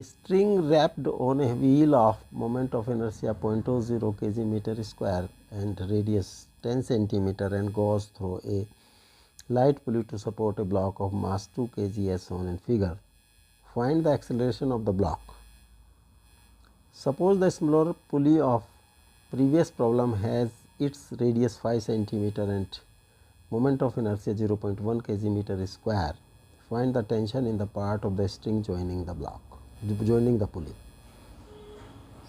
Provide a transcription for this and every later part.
String wrapped on a wheel of moment of inertia 0.20 kg meter square and radius 10 centimeter and goes through a light pulley to support a block of mass 2 kg as shown in figure. Find the acceleration of the block. Suppose the smaller pulley of previous problem has its radius 5 centimeter and moment of inertia 0.1 kg meter square. Find the tension in the part of the string joining the pulley.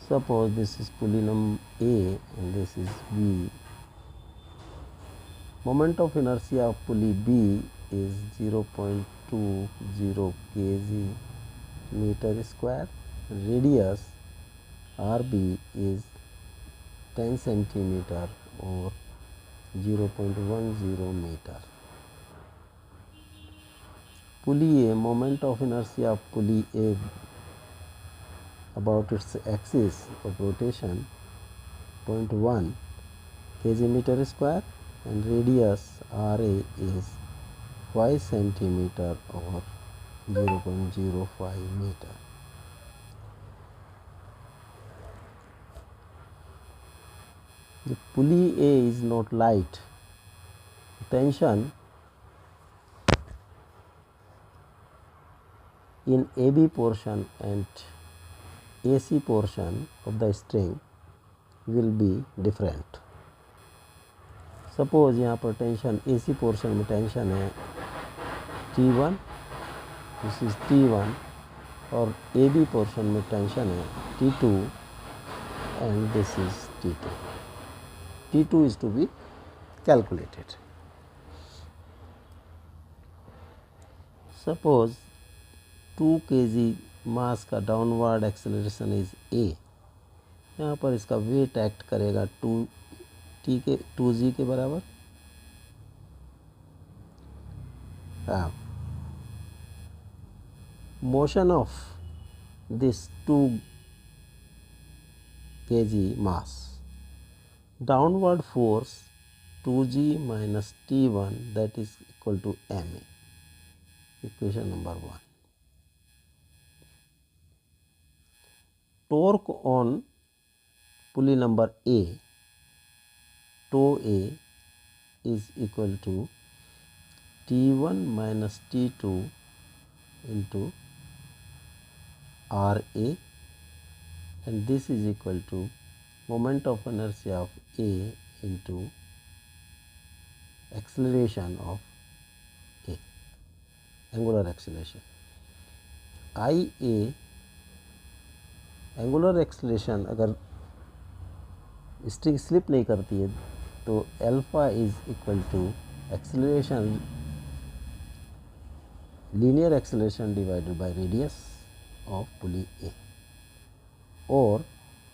Suppose this is pulley number A and this is B. Moment of inertia of pulley B is 0.20 kg meter square. Radius RB is 10 centimeter or 0.10 meter. Pulley A, moment of inertia of pulley A about its axis of rotation 0.1 kg meter square and radius RA is 5 centimeter or 0.05 meter. The pulley A is not light. Tension in AB portion and AC portion of the string will be different. Suppose यहाँ पर tension AC portion में tension है T1, this is T1 और AB portion में tension है T2 and this is T2. T2 is to be calculated. Suppose 2 kg मास का downward acceleration is A. यहाँ पर इसका वेट एक्ट करेगा 2g के बराबर. Motion of this 2 kg mass, downward force 2g minus T1 that is equal to ma. Equation number 1. Torque on pulley number A, toe A is equal to T1 minus T2 into RA, and this is equal to moment of inertia of A into acceleration of A, angular acceleration. IA angular acceleration अगर string slip नहीं करती है तो alpha is equal to acceleration linear acceleration divided by radius of pulley A, और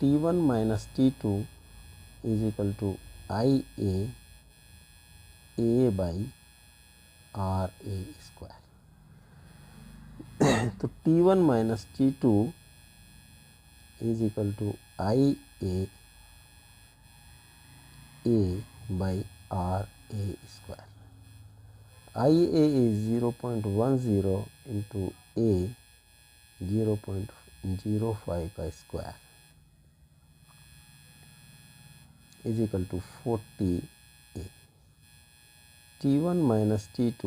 T1 minus T2 is equal to IA A by RA square. तो T1 minus T2 is equal to IA A by RA square. IA is 0.10 into A 0.05 का square is equal to 40 A. T1 minus T2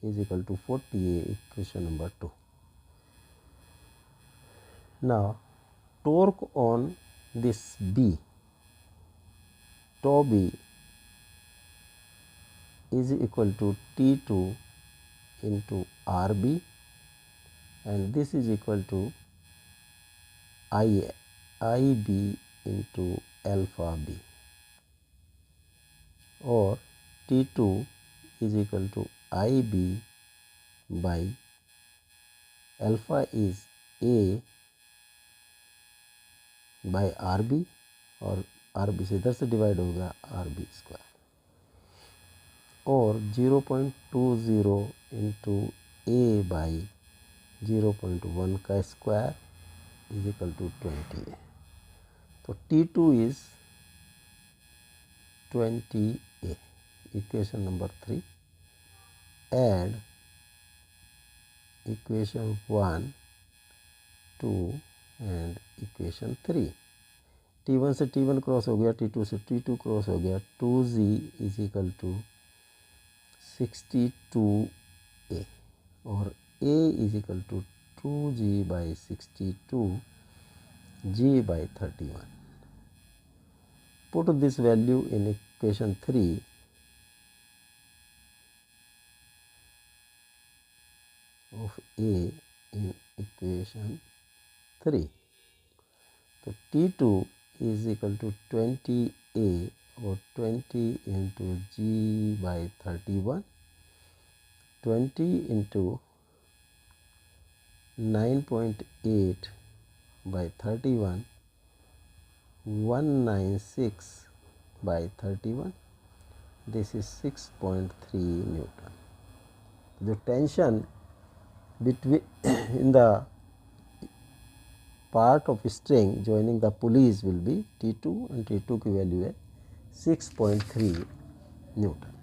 is equal to 40 A, equation number 2. Now torque on this B, toe B is equal to T2 into RB, and this is equal to IB into alpha B, or T2 is equal to IB by alpha is A by RB, और RB से इधर से divide होगा RB square, और 0.20 into A by 0.1 का square is equal to 20A. तो T2 is 20A. Equation number 3. Add equation 1 2 and equation 3। T1 से T1 cross हो गया, T2 से T2 क्रॉस हो गया, 2G is equal to 62A और A is equal to 2G by 62 G by 31. Put this value in equation 3 of A in equation 3. So T2 is equal to 20A or 20 into G by 31, 20 into 9.8 by 31, 196 by 31, this is 6.3 Newton. The tension between in the part of string joining the pulleys will be T2 and T2 की value है 6.3 Newton.